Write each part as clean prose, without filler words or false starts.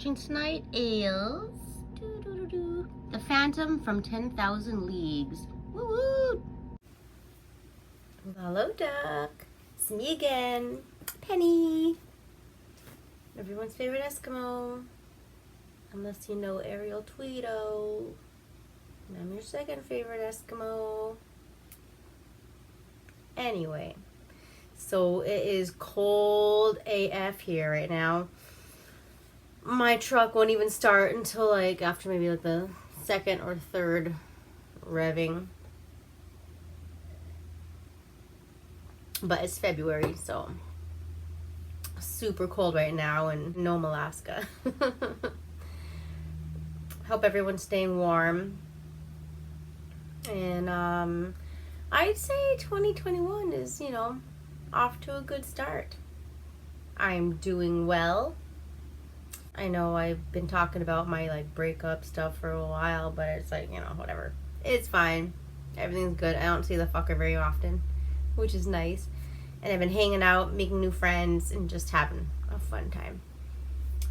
watching tonight is The Phantom from 10,000 Leagues. Woo woo! Hello, Duck. It's me again, Penny. Everyone's favorite Eskimo. Unless you know Ariel Tweedo. And I'm your second favorite Eskimo. Anyway, so it is cold AF here right now. My truck won't even start until like after maybe like the second or third revving. But it's February, so super cold right now in Nome, Alaska. Hope everyone's staying warm. And I'd say 2021 is, you know, off to a good start. I'm doing well. I know I've been talking about my like breakup stuff for a while, but it's like, you know, whatever. It's fine. Everything's good. I don't see the fucker very often, which is nice. And I've been hanging out, making new friends, and just having a fun time.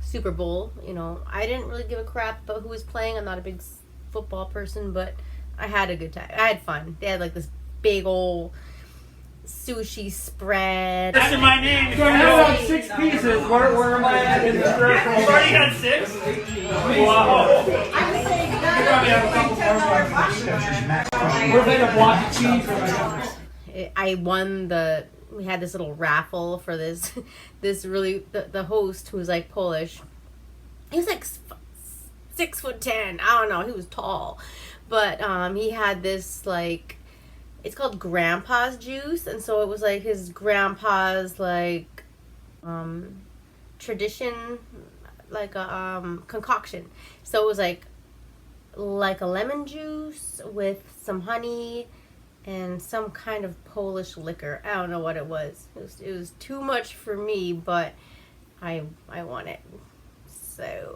Super Bowl, you know, I didn't really give a crap about who was playing. I'm not a big football person, but I had a good time. I had fun. They had like this big old sushi spread. Listen, my name. So I have 6 pieces. Where am I at in the square? You've already got 6? Wow. We're made of block of cheese. I won we had this little raffle for this really, the host, who was like Polish. He was like 6'10". I don't know. He was tall. But he had this like, it's called grandpa's juice, and so it was like his grandpa's like tradition, like a concoction. So it was like a lemon juice with some honey and some kind of Polish liquor. I don't know what it was. It was too much for me, but I want it. So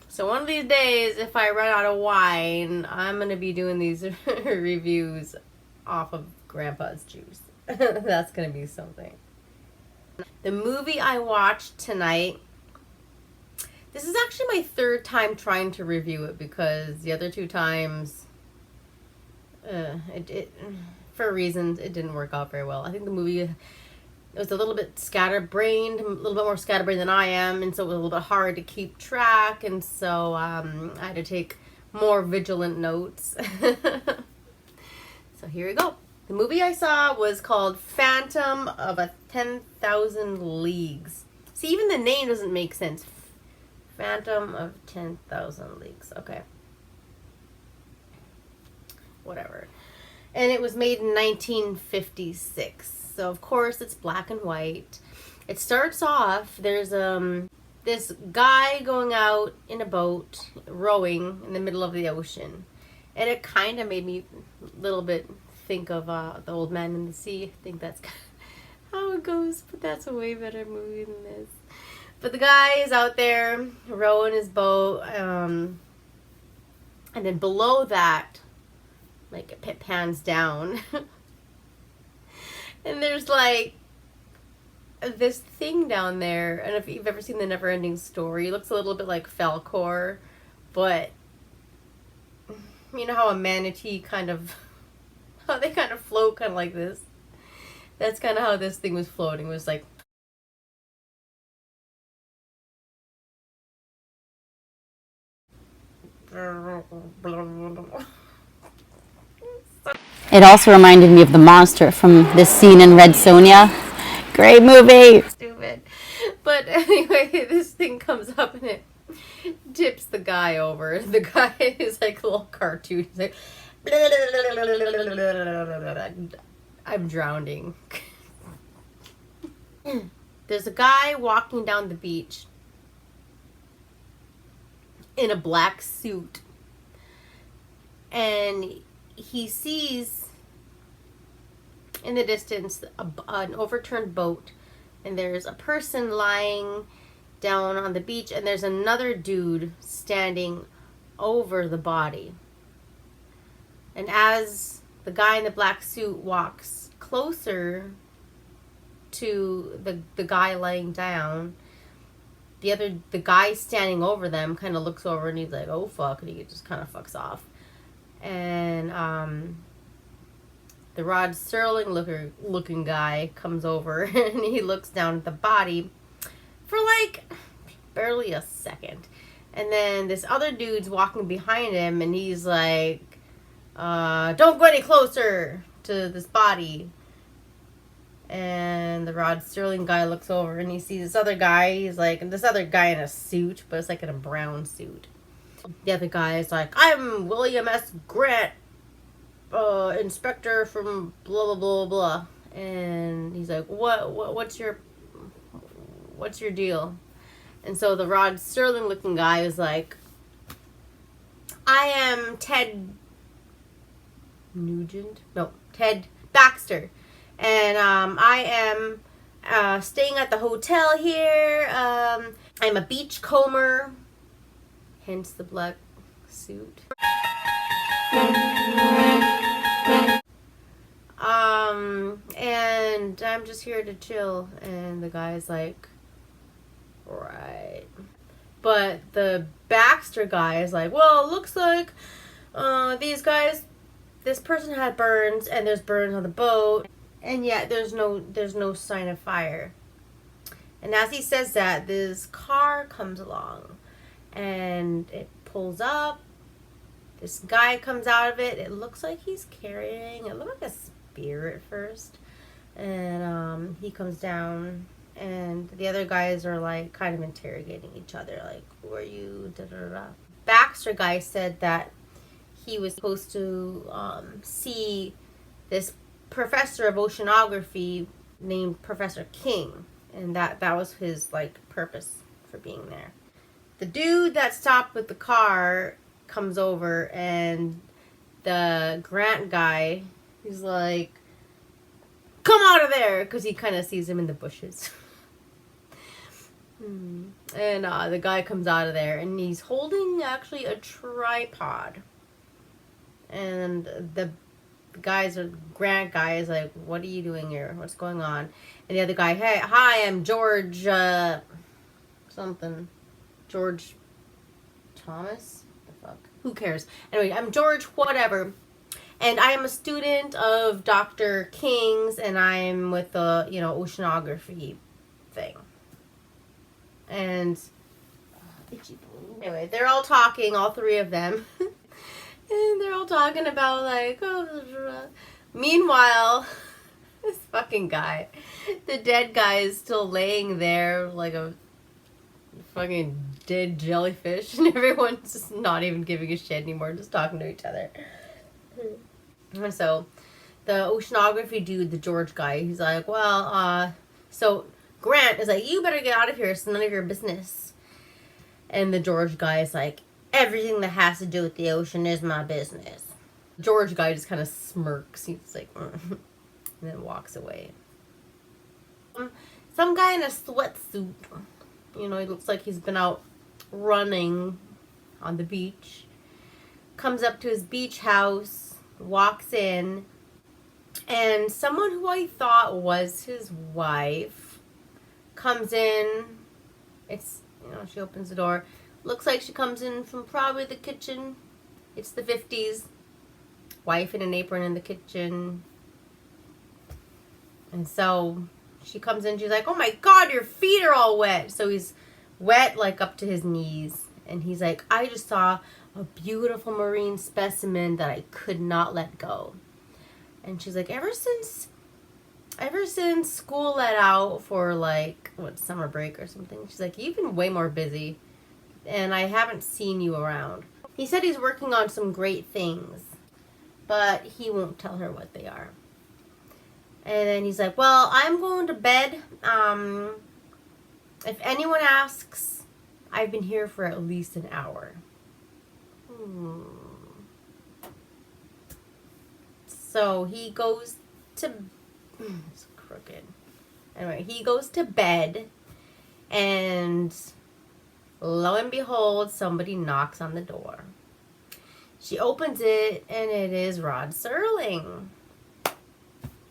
so one of these days, if I run out of wine, I'm going to be doing these reviews off of Grandpa's juice. That's going to be something. The movie I watched tonight, this is actually my 3rd time trying to review it, because the other 2 times, for reasons, it didn't work out very well. I think the movie, it was a little bit scatterbrained, a little bit more scatterbrained than I am, and so it was a little bit hard to keep track, and so I had to take more vigilant notes. So here we go. The movie I saw was called Phantom of 10,000 Leagues. See, even the name doesn't make sense. Phantom of 10,000 Leagues. Okay. Whatever. And it was made in 1956. So of course it's black and white. It starts off, there's this guy going out in a boat, rowing in the middle of the ocean. And it kind of made me a little bit think of The Old Man in the Sea. I think that's kind of how it goes, but that's a way better movie than this. But the guy is out there rowing his boat, and then below that, like, it pans down. And there's like this thing down there, and if you've ever seen The Never-Ending Story, it looks a little bit like Falcor, but you know how a manatee how they kind of float kind of like this? That's kind of how this thing was floating. It was like, It also reminded me of the monster from this scene in Red Sonja. Great movie! Stupid. But anyway, this thing comes up and it tips the guy over. The guy is like a little cartoon. He's like, I'm drowning. There's a guy walking down the beach in a black suit, and he sees in the distance an overturned boat, and there's a person lying down on the beach, and there's another dude standing over the body. And as the guy in the black suit walks closer to the guy laying down, the guy standing over them kind of looks over and he's like, oh fuck, and he just kind of fucks off. And the Rod Serling looking guy comes over and he looks down at the body for like barely a second. And then this other dude's walking behind him and he's like, don't go any closer to this body. And the Rod Serling guy looks over and he sees this other guy. He's like, this other guy in a suit, but it's like in a brown suit. The other guy is like, I'm William S. Grant, inspector from blah, blah, blah, blah. And he's like, what's your deal? And so the Rod Serling looking guy is like, I am Ted Baxter. And I am staying at the hotel here. I'm a beachcomber, hence the black suit. And I'm just here to chill. And the guy's like, right. But the Baxter guy is like, well, it looks like this person had burns, and there's burns on the boat. And yet there's no sign of fire. And as he says that, this car comes along and it pulls up. This guy comes out of it. It looks like he's carrying, it looked like a spear at first. And he comes down and the other guys are like kind of interrogating each other, like, who are you? Da, da, da, da. Baxter guy said that he was supposed to see this professor of oceanography named Professor King, and that was his like purpose for being there. The dude that stopped with the car comes over, and the Grant guy, he's like, come out of there, because he kind of sees him in the bushes. And the guy comes out of there and he's holding actually a tripod, and the Grant guy is like, what are you doing here? What's going on? And the other guy, hey, hi, I'm George, something. George Thomas? The fuck? Who cares? Anyway, I'm George whatever. And I am a student of Dr. King's, and I'm with the, oceanography thing. And, anyway, they're all talking, all three of them. And they're all talking about, like, meanwhile, this fucking guy, the dead guy is still laying there like a fucking dead jellyfish, and everyone's just not even giving a shit anymore, just talking to each other. And so, the oceanography dude, the George guy, he's like, well, so Grant is like, you better get out of here, it's none of your business. And the George guy is like, everything that has to do with the ocean is my business. The George guy just kind of smirks. He's like, and then walks away. Some guy in a sweatsuit. He looks like he's been out running on the beach. Comes up to his beach house, walks in, and someone who I thought was his wife comes in. It's, she opens the door. Looks like she comes in from probably the kitchen. It's the 50s. Wife in an apron in the kitchen. And so she comes in. She's like, oh my God, your feet are all wet. So he's wet like up to his knees. And he's like, I just saw a beautiful marine specimen that I could not let go. And she's like, ever since school let out for like, summer break or something. She's like, you've been way more busy. And I haven't seen you around. He said he's working on some great things, but he won't tell her what they are. And then he's like, well, I'm going to bed. If anyone asks, I've been here for at least an hour. So he goes to... It's crooked. Anyway, he goes to bed, and lo and behold, somebody knocks on the door. She opens it, and it is Rod Serling.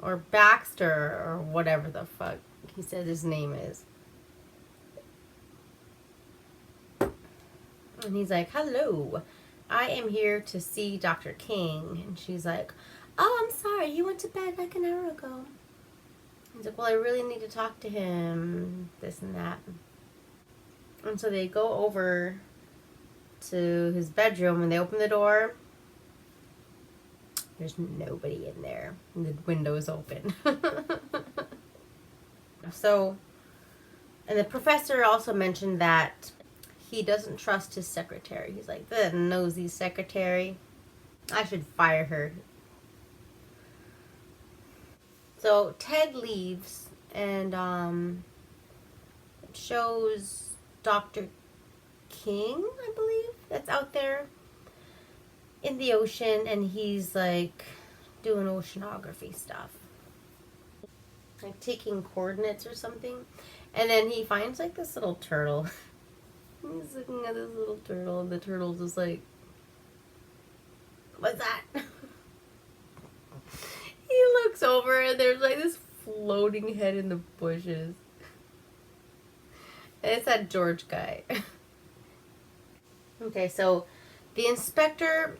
Or Baxter, or whatever the fuck he says his name is. And he's like, hello, I am here to see Dr. King. And she's like, oh, I'm sorry, he went to bed like an hour ago. He's like, well, I really need to talk to him, this and that. And so they go over to his bedroom and they open the door. There's nobody in there. And the window's open. So, and the professor also mentioned that he doesn't trust his secretary. He's like, the nosy secretary. I should fire her. So Ted leaves and it shows Dr. King, I believe, that's out there in the ocean, and he's like doing oceanography stuff. Like taking coordinates or something. And then he finds like this little turtle. He's looking at this little turtle, and the turtle's just like, what's that? He looks over and there's like this floating head in the bushes. And it's that George guy. Okay, so the inspector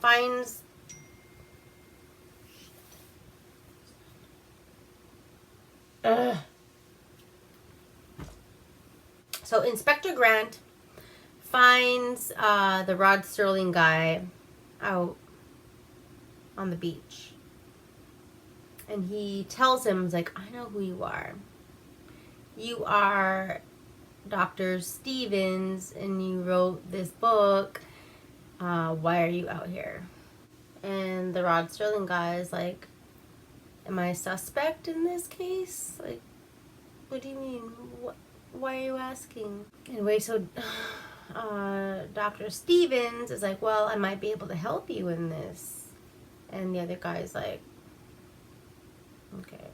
finds So Inspector Grant finds the Rod Sterling guy out on the beach. And he tells him, he's like, I know who you are. You are Dr. Stevens, and you wrote this book. Why are you out here? And the Rod Sterling guy is like, am I a suspect in this case? Like, what do you mean? Why are you asking? Anyway, so Dr. Stevens is like, well, I might be able to help you in this. And the other guy's like, okay.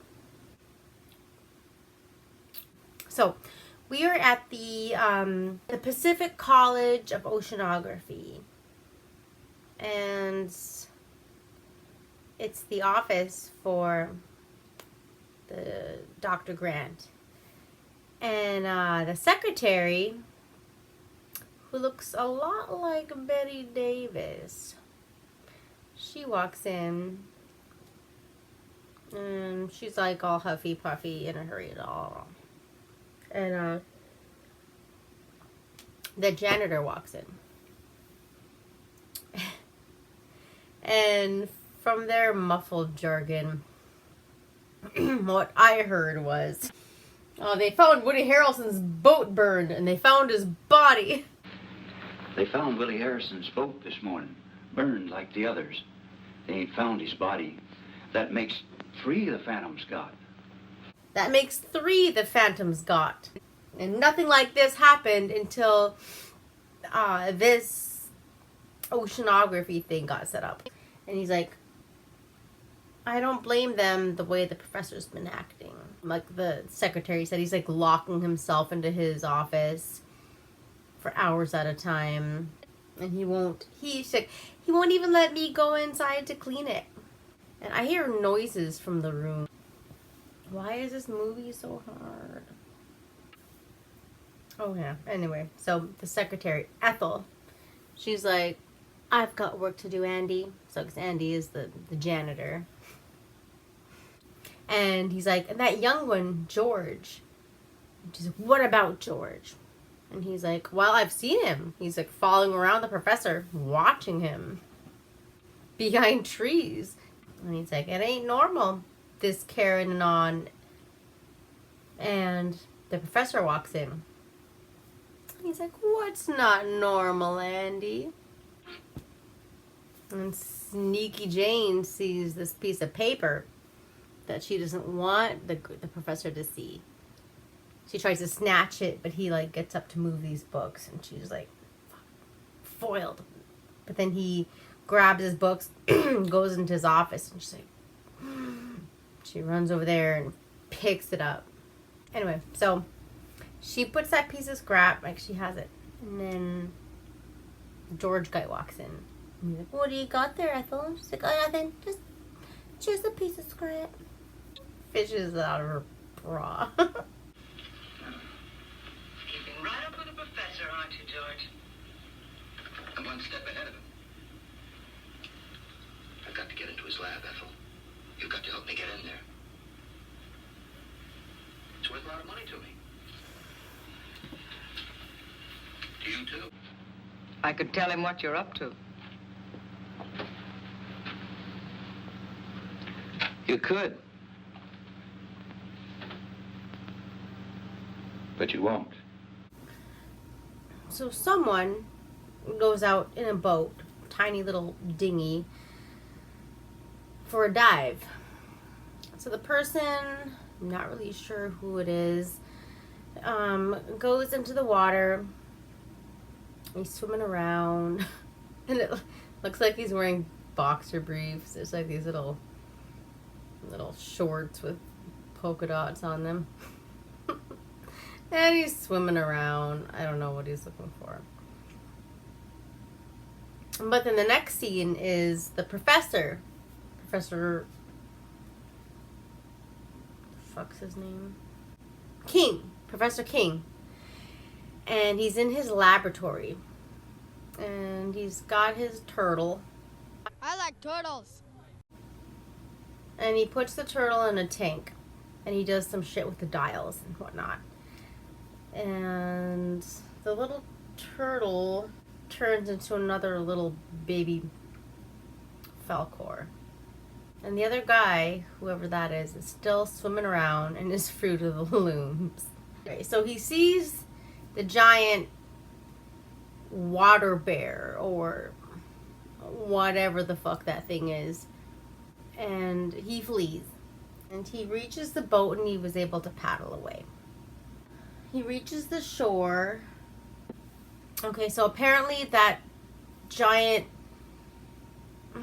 So we are at the Pacific College of Oceanography. And it's the office for the Dr. Grant. And the secretary, who looks a lot like Betty Davis, she walks in and she's like all huffy puffy, in a hurry at all. And the janitor walks in. And from their muffled jargon, what I heard was, they found Woody Harrelson's boat burned, and they found his body. They found Willie Harrison's boat this morning, burned like the others. They ain't found his body. That makes 3 the Phantoms got. That makes 3 the Phantoms got. And nothing like this happened until this oceanography thing got set up. And he's like, I don't blame them the way the professor's been acting. Like the secretary said, he's like locking himself into his office for hours at a time. And he won't even let me go inside to clean it. And I hear noises from the room. Why is this movie so hard? Oh yeah, anyway, so the secretary, Ethel, she's like, I've got work to do, Andy. So, because Andy is the janitor. And he's like, and that young one, George. And she's like, what about George? And he's like, well, I've seen him. He's like following around the professor, watching him behind trees. And he's like, it ain't normal, this carrying on. And the professor walks in. He's like, what's not normal, Andy? And Sneaky Jane sees this piece of paper that she doesn't want the professor to see. She tries to snatch it, but he like gets up to move these books, and she's like foiled. But then he grabs his books, goes into his office, and she's like, she runs over there and picks it up. Anyway, so she puts that piece of scrap, like she has it, and then the George guy walks in. And he's like, what do you got there, Ethel? She's like, oh, nothing, just a piece of scrap. Fishes out of her bra. Keeping right up with the professor, aren't aren't you, George? I'm one step ahead of him. I've got to get into his lab, Ethel. You've got to help me get in there. It's worth a lot of money to me. To you, too. I could tell him what you're up to. You could. But you won't. So someone goes out in a boat, tiny little dinghy, for a dive. So the person, I'm not really sure who it is, goes into the water. He's swimming around, and it looks like he's wearing boxer briefs. There's like these little shorts with polka dots on them. And he's swimming around. I don't know what he's looking for. But then the next scene is the professor. Professor... the fuck's his name? King. Professor King. And he's in his laboratory. And he's got his turtle. I like turtles. And he puts the turtle in a tank. And he does some shit with the dials and whatnot. And the little turtle turns into another little baby Falcor. And the other guy, whoever that is still swimming around in his Fruit of the Looms. Okay, so he sees the giant water bear or whatever the fuck that thing is. And he flees. And he reaches the boat and he was able to paddle away. He reaches the shore. Okay, so apparently that giant... what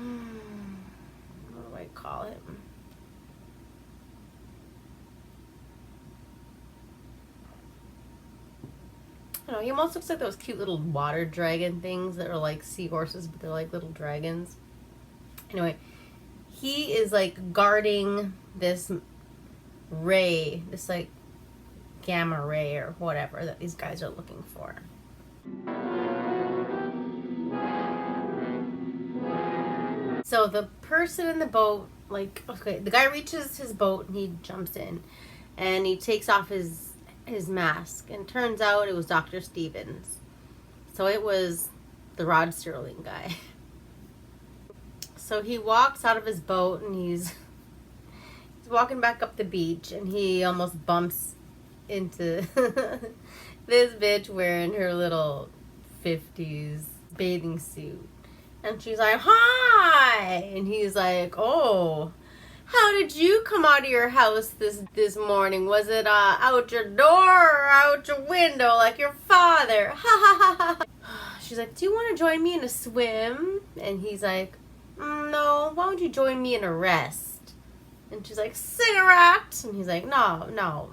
do I call him? I don't know, he almost looks like those cute little water dragon things that are like seahorses, but they're like little dragons. Anyway, he is like guarding this ray, this like gamma ray or whatever that these guys are looking for. So the person in the boat, like, okay, the guy reaches his boat and he jumps in and he takes off his mask, and turns out it was Dr. Stevens. So it was the Rod Sterling guy. So he walks out of his boat and he's walking back up the beach, and he almost bumps into this bitch wearing her little 50s bathing suit. And she's like, "Hi!" And he's like, "Oh, how did you come out of your house this morning? Was it out your door or out your window like your father? Ha ha ha ha." She's like, "Do you want to join me in a swim?" And he's like, "No, why don't you join me in a rest?" And she's like, "Cigarette?" And he's like, No.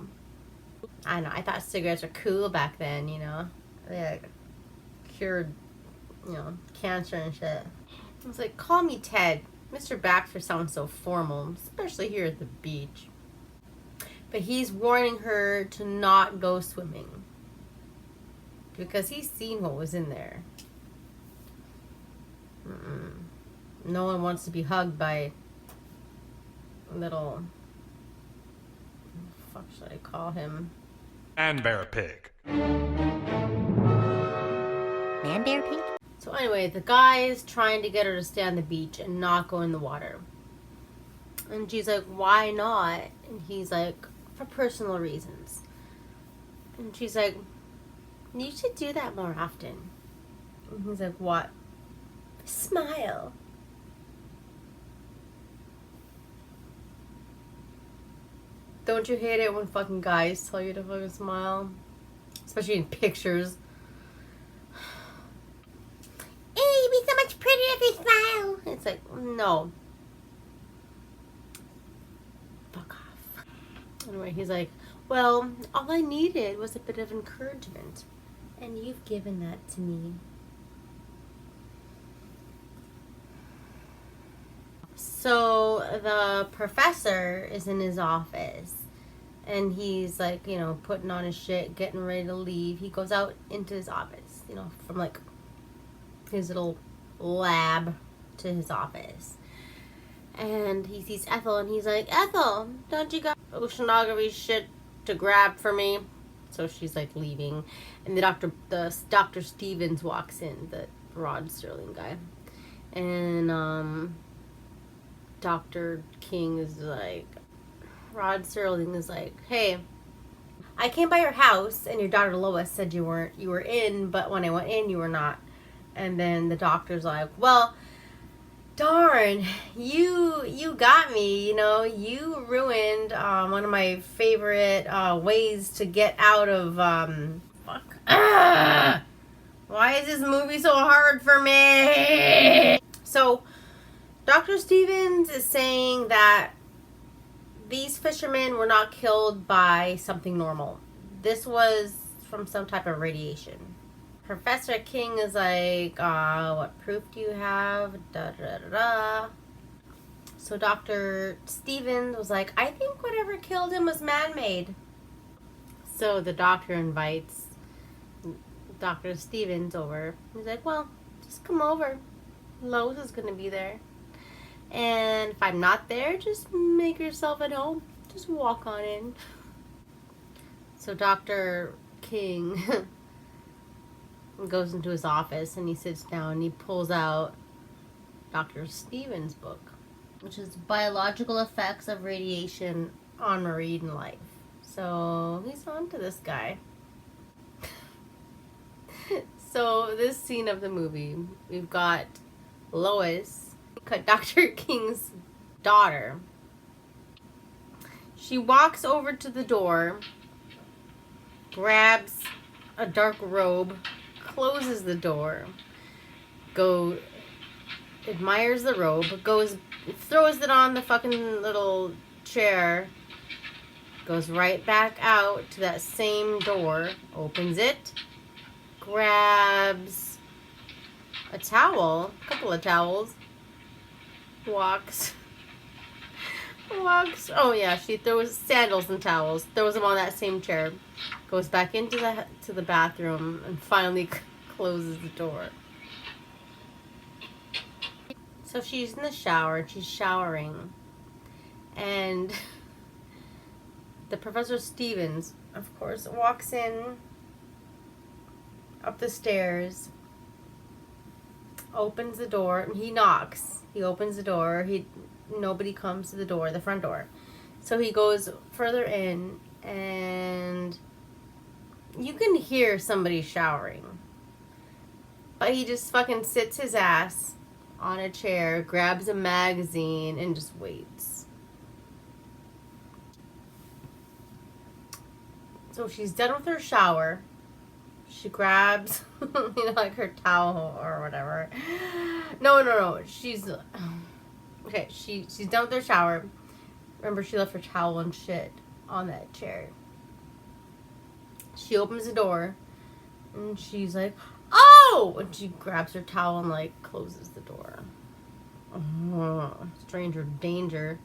I know, I thought cigarettes were cool back then, you know. They like cured, you know, cancer and shit. I was like, "Call me Ted. Mr. Baxter sounds so formal, especially here at the beach." But he's warning her to not go swimming because he's seen what was in there. No one wants to be hugged by little... what the fuck should I call him? Man bear pig. Man bear pig? So anyway, the guy is trying to get her to stay on the beach and not go in the water. And she's like, "Why not?" And he's like, "For personal reasons." And she's like, "You should do that more often." And he's like, "What?" "Smile." Don't you hate it when fucking guys tell you to fucking smile? Especially in pictures. "You'd be so much prettier if you smile." It's like, no. Fuck off. Anyway, he's like, "Well, all I needed was a bit of encouragement. And you've given that to me." So the professor is in his office. And he's like, you know, putting on his shit, getting ready to leave. He goes out into his office. from like his little lab to his office. And he sees Ethel and he's like, Ethel, don't you got oceanography shit to grab for me? So she's like leaving. And the Dr. Stevens walks in, the Rod Serling guy. And Dr. King is like, Rod Serling is like, hey, I came by your house and your daughter Lois said you were in, but when I went in you were not. And then the doctor's like, well, darn, you got me, you ruined one of my favorite ways to get out of why is this movie so hard for me? So Dr. Stevens is saying that these fishermen were not killed by something normal. This was from some type of radiation. Professor King is like, what proof do you have? Da, da, da, da. So Dr. Stevens was like, I think whatever killed him was man-made. So the doctor invites Dr. Stevens over. He's like, well, just come over. Lois is going to be there. And if I'm not there, just make yourself at home. Just walk on in. So Dr. King goes into his office and he sits down and he pulls out Dr. Stevens' book, which is Biological Effects of Radiation on Marine Life. So he's on to this guy. So this scene of the movie, we've got Lois, Dr. King's daughter. She walks over to the door, grabs a dark robe, closes the door, admires the robe, throws it on the fucking little chair, goes right back out to that same door, opens it, grabs a towel, a couple of towels, walks, oh yeah, she throws sandals and towels, throws them on that same chair, goes back into the bathroom, and finally closes the door. So she's in the shower, and she's showering, and the Professor Stevens, of course, walks in up the stairs, opens the door, and he knocks. He opens the door. Nobody comes to the door, the front door. So he goes further in, and you can hear somebody showering. But he just fucking sits his ass on a chair, grabs a magazine, and just waits. So she's done with her shower. She grabs, like her towel or whatever. No. She's done with her shower. Remember, she left her towel and shit on that chair. She opens the door, and she's like, oh! And she grabs her towel and, like, closes the door. Stranger danger.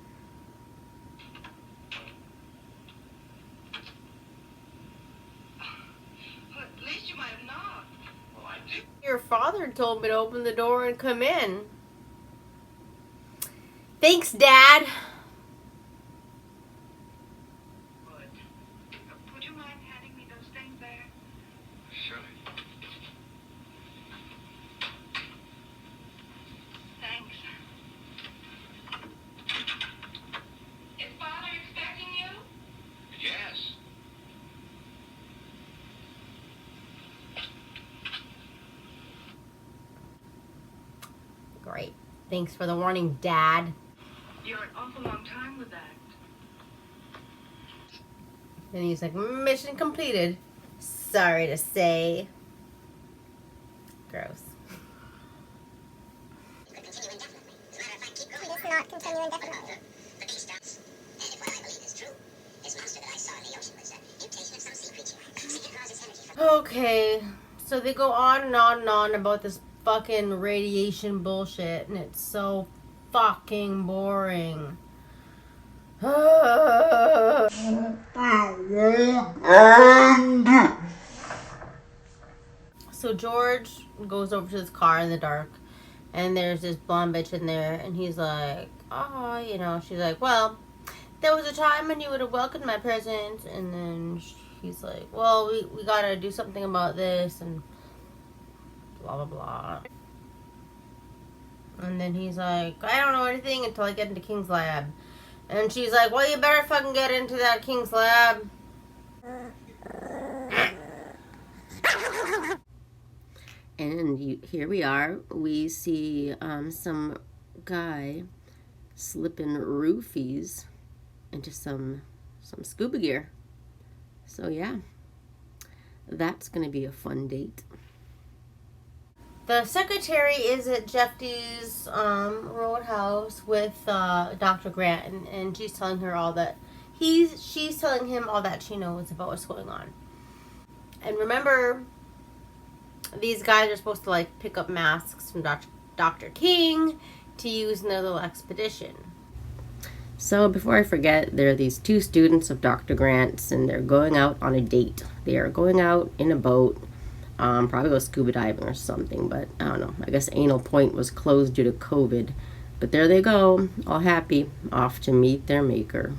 Your father told me to open the door and come in. Thanks, Dad. Would you mind handing me those things there? Surely. Thanks. Is Father expecting you? Yes. Great. Thanks for the warning, Dad. You're an awful long time with that. And he's like, mission completed. Sorry to say. Gross. Okay, so they go on and on and on about this fucking radiation bullshit, and it's so fucking boring. So So George goes over to his car in the dark, and there's this blonde bitch in there, and he's like, oh, you know, she's like, well, there was a time when you would have welcomed my presence, and then he's like, well, we gotta do something about this, and blah, blah, blah. And then he's like, I don't know anything until I get into King's lab. And she's like, well, you better fucking get into that King's lab. And here we are. We see some guy slipping roofies into some scuba gear. So yeah, that's gonna be a fun date. The secretary is at Jeffy's roadhouse with Dr. Grant, and she's telling her all that she's telling him all that she knows about what's going on. And remember, these guys are supposed to like pick up masks from Dr. King to use in their little expedition. So before I forget, there are these two students of Dr. Grant's, and they're going out on a date. They are going out in a boat, probably go scuba diving or something, but I don't know. I guess Anal Point was closed due to COVID. But there they go, all happy, off to meet their maker.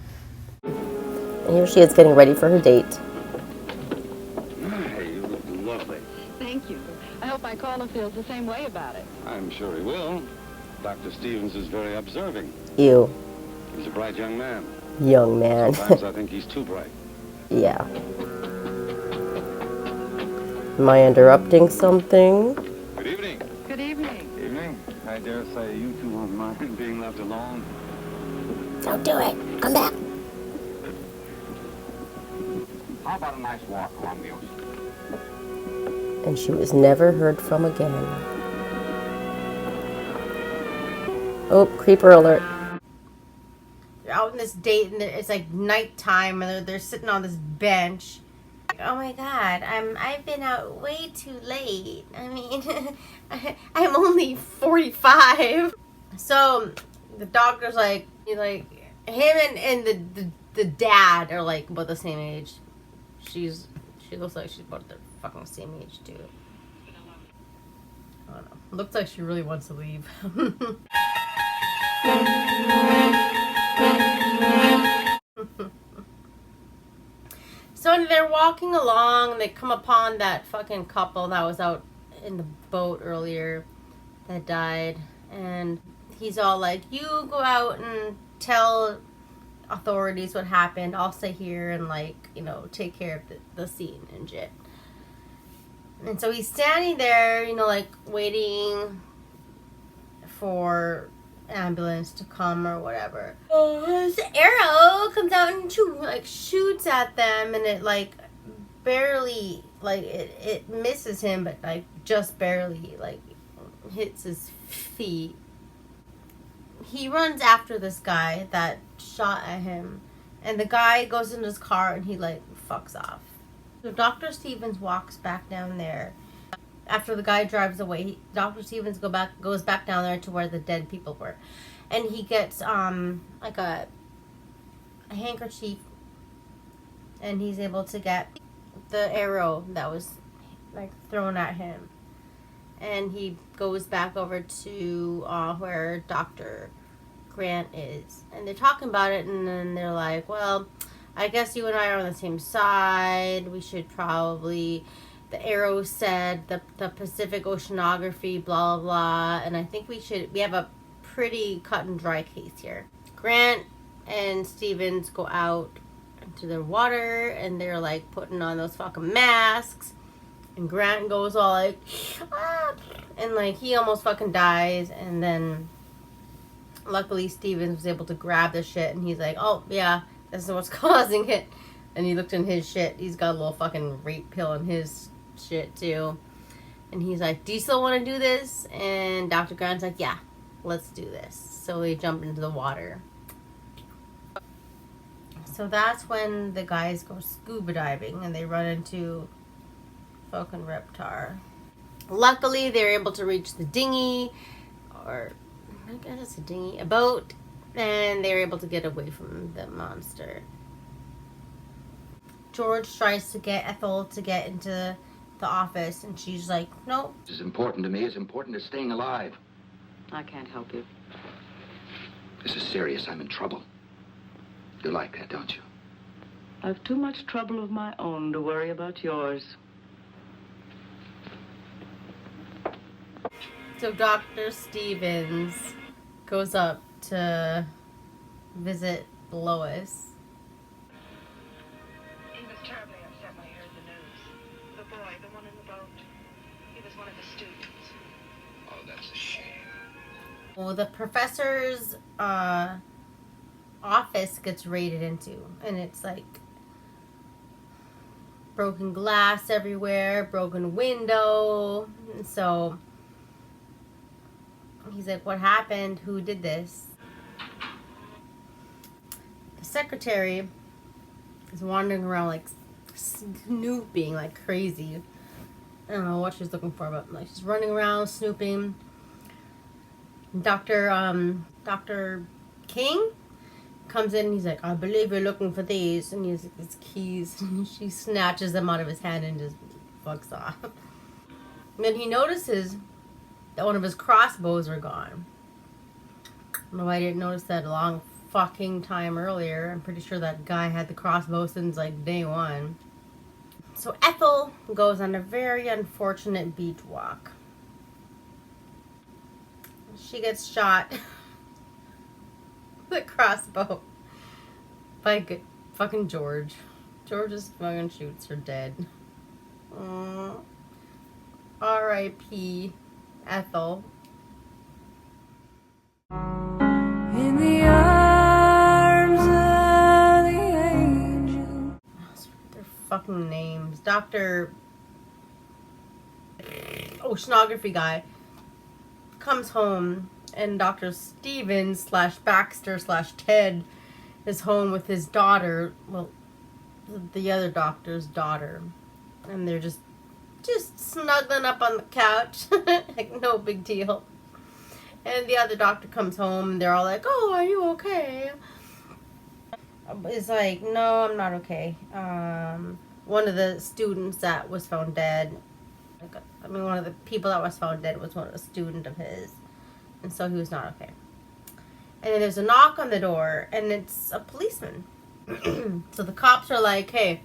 And here she is getting ready for her date. Hey, you look lovely. Thank you. I hope my caller feels the same way about it. I'm sure he will. Dr. Stevens is very observing. Ew. He's a bright young man. Young man. Sometimes I think he's too bright. Yeah. Am I interrupting something? Good evening. Good evening. Evening. I dare say you two won't mind being left alone. Don't do it. Come back. How about a nice walk along the ocean? And she was never heard from again. Oh, creeper alert. They're out on this date, and it's like nighttime, and they're sitting on this bench. Oh my god, I've been out way too late. I mean, I'm only 45. So the doctor's like him and the dad are like about the same age. She looks like she's about the fucking same age too. I don't know. Looks like she really wants to leave. So they're walking along, they come upon that fucking couple that was out in the boat earlier that died, and he's all like, you go out and tell authorities what happened, I'll stay here and like, you know, take care of the scene and shit. And so he's standing there, you know, like waiting for ambulance to come or whatever. This arrow comes out and shoots at them, and it like barely, like it misses him, but like just barely like hits his feet. He runs after this guy that shot at him, and the guy goes in his car and he like fucks off. So Dr. Stevens walks back down there. After the guy drives away, Dr. Stevens goes back down there to where the dead people were. And he gets like a handkerchief, and he's able to get the arrow that was like thrown at him. And he goes back over to where Dr. Grant is. And they're talking about it, and then they're like, well, I guess you and I are on the same side. We should probably... The arrow said the Pacific oceanography, blah, blah, blah. And I think we have a pretty cut and dry case here. Grant and Stevens go out into the water, and they're like putting on those fucking masks. And Grant goes all like, ah! And like he almost fucking dies. And then luckily Stevens was able to grab the shit, and he's like, oh yeah, this is what's causing it. And he looked in his shit. He's got a little fucking rape pill in his shit too. And he's like, do you still want to do this? And Dr. Grant's like, yeah, let's do this. So they jump into the water. So that's when the guys go scuba diving, and they run into fucking Reptar. Luckily, they're able to reach the dinghy, or I guess it's a dinghy, a boat, and they're able to get away from the monster. George tries to get Ethel to get into the office, and she's like, nope. As important to me as important as staying alive. I can't help you. This is serious. I'm in trouble. You like that, don't you? I've too much trouble of my own to worry about yours. So Dr. Stevens goes up to visit Lois. He was terribly upset when he heard the news. The boy, the one in the boat, he was one of the students. Oh, that's a shame. Well, the professor's office gets raided into, and it's like broken glass everywhere, broken window. And so he's like, what happened? Who did this? The secretary is wandering around like snooping like crazy. I don't know what she's looking for, but like she's running around snooping. Dr. King comes in and he's like, I believe you're looking for these, and he's like, his keys, and she snatches them out of his hand and just fucks off. And then he notices that one of his crossbows are gone. I don't know why I didn't notice that a long fucking time earlier. I'm pretty sure that guy had the crossbow since like day one. So Ethel goes on a very unfortunate beach walk. She gets shot with a crossbow by fucking George. George just fucking shoots her dead. R.I.P. Ethel. In the arms of the angel. Their fucking names. Dr. Oceanography guy comes home, and Dr. Stevens / Baxter / Ted is home with his daughter, well, the other doctor's daughter, and they're just snuggling up on the couch, like no big deal. And the other doctor comes home, and they're all like, oh, are you okay? It's like, no, I'm not okay. One of the students that was found dead, one of the people that was found dead was a student of his. And so he was not okay. And then there's a knock on the door, and it's a policeman. So the cops are like, hey,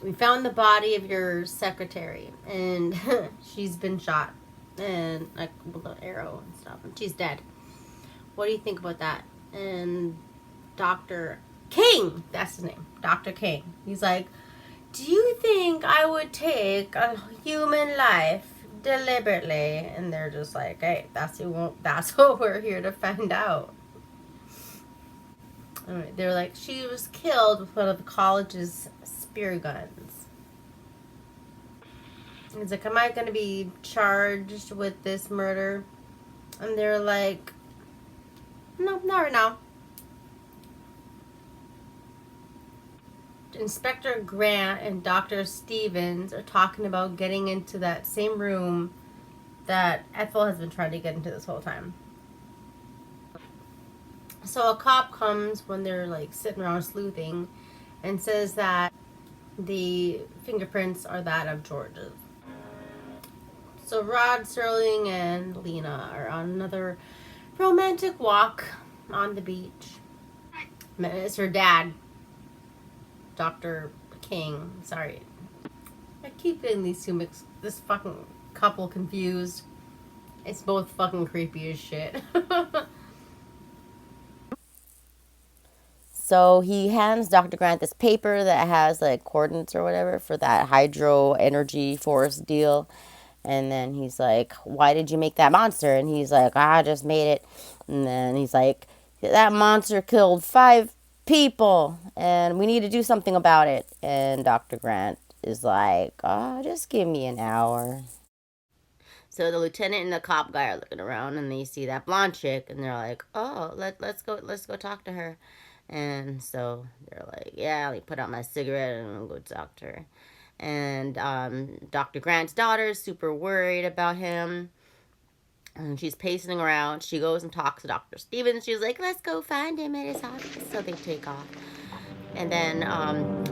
we found the body of your secretary, and she's been shot, and like with an arrow and stuff, and she's dead. What do you think about that? And Dr. King, that's his name, Dr. King, he's like, do you think I would take a human life deliberately? And they're just like, hey, that's what we're here to find out. Alright, they're like, she was killed with one of the college's spear guns. And he's like, am I going to be charged with this murder? And they're like, no, not right now. Inspector Grant and Dr. Stevens are talking about getting into that same room that Ethel has been trying to get into this whole time. So a cop comes when they're like sitting around sleuthing and says that the fingerprints are that of George's. So Rod Serling and Lena are on another romantic walk on the beach. And it's her dad, Dr. King. Sorry. I keep getting this fucking couple confused. It's both fucking creepy as shit. So he hands Dr. Grant this paper that has like coordinates or whatever for that hydro energy force deal. And then he's like, why did you make that monster? And he's like, I just made it. And then he's like, that monster killed 5 people and we need to do something about it. And Dr. Grant is like, oh, just give me an hour. So the lieutenant and the cop guy are looking around, and they see that blonde chick, and they're like, oh, let's go talk to her. And so they're like, yeah, let me put out my cigarette and I'll go talk to her. And Dr. Grant's daughter is super worried about him. And she's pacing around. She goes and talks to Dr. Stevens. She's like, let's go find him at his office. So they take off. And then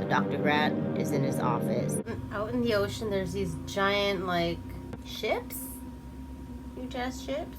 Dr. Grant is in his office. Out in the ocean, there's these giant, like, ships? Huge ass ships?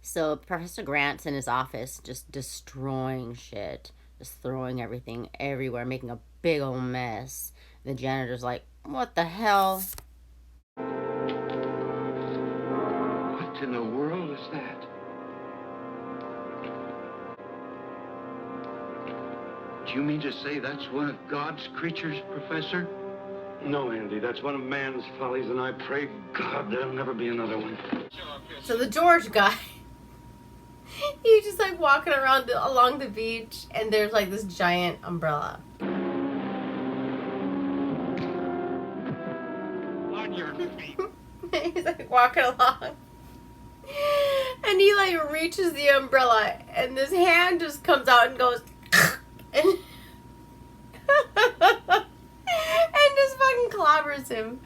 So Professor Grant's in his office just destroying shit, just throwing everything everywhere, making a big old mess. The janitor's like, what the hell? What in the world is that? Do you mean to say that's one of God's creatures, Professor? No, Andy, that's one of man's follies, and I pray God there'll never be another one. So the George guy, he's just like walking around along the beach, and there's like this giant umbrella. On your feet. He's like walking along, and he like reaches the umbrella, and this hand just comes out and goes, and just fucking clobbers him.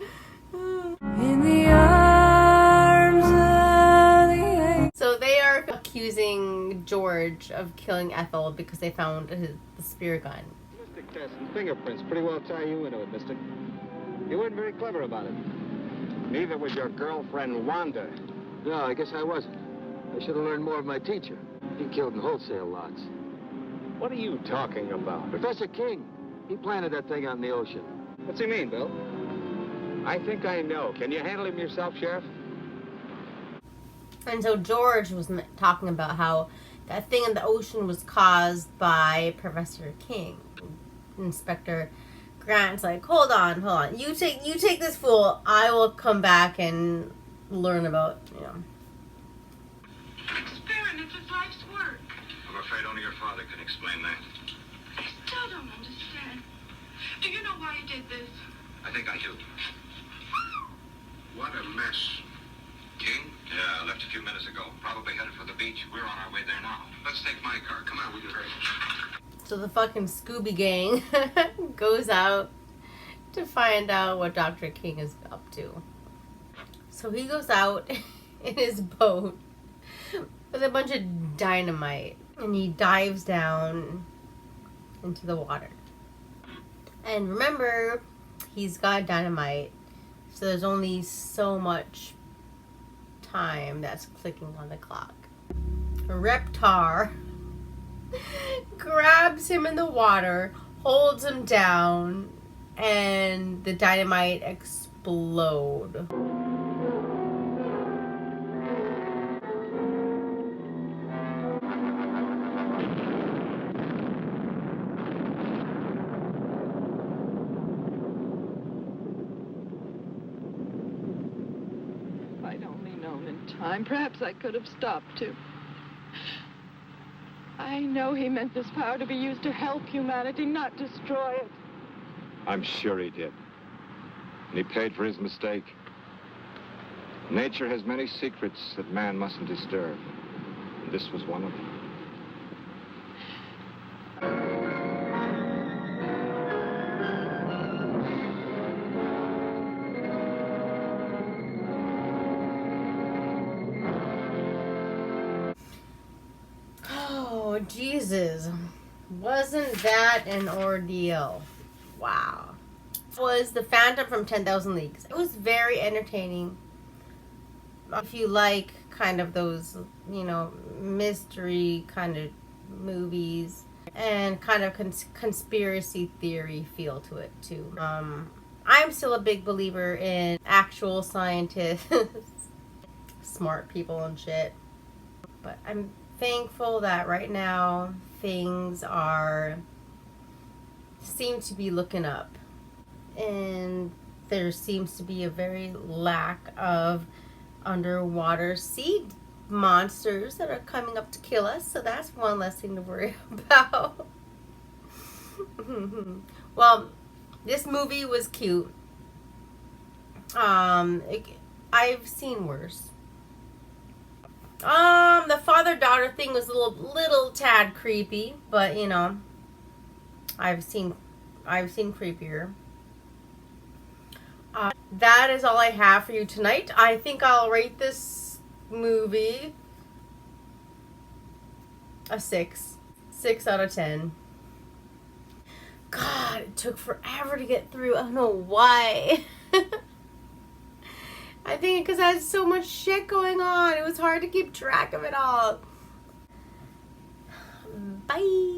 In the arms of the angel. So they are accusing George of killing Ethel because they found the spear gun. Ballistic tests and fingerprints pretty well tie you into it, mister. You weren't very clever about it. Neither was your girlfriend, Wanda. No, I guess I wasn't. I should have learned more of my teacher. He killed in wholesale lots. What are you talking about? Professor King, he planted that thing out in the ocean. What's he mean, Bill? I think I know. Can you handle him yourself, Sheriff? And so George was talking about how that thing in the ocean was caused by Professor King. Inspector Grant's like, hold on. You take this fool. I will come back and learn about, Experiment is life's work. I'm afraid only your father can explain that. I still don't understand. Do you know why he did this? I think I do. What a mess. King? Yeah, left a few minutes ago. Probably headed for the beach. We're on our way there now. Let's take my car. Come on, we can hurry. So the fucking Scooby Gang goes out to find out what Dr. King is up to. So he goes out in his boat with a bunch of dynamite, and he dives down into the water. And remember, he's got dynamite, so there's only so much time that's clicking on the clock. A reptar grabs him in the water, holds him down, and the dynamite explode. If I'd only known in time, perhaps I could have stopped him. I know he meant this power to be used to help humanity, not destroy it. I'm sure he did. And he paid for his mistake. Nature has many secrets that man mustn't disturb. And this was one of them. Oh, Jesus. Wasn't that an ordeal? Wow. It was The Phantom from 10,000 Leagues. It was very entertaining. If you like kind of those, mystery kind of movies and kind of conspiracy theory feel to it too. I'm still a big believer in actual scientists, smart people and shit. But I'm thankful that right now things seem to be looking up, and there seems to be a very lack of underwater sea monsters that are coming up to kill us, so that's one less thing to worry about. Well, this movie was cute. I've seen worse. The father-daughter thing was a little tad creepy, but you know, I've seen creepier. That is all I have for you tonight. I think I'll rate this movie a 6. 6 out of 10. God, it took forever to get through. I don't know why. I think because I had so much shit going on. It was hard to keep track of it all. Bye.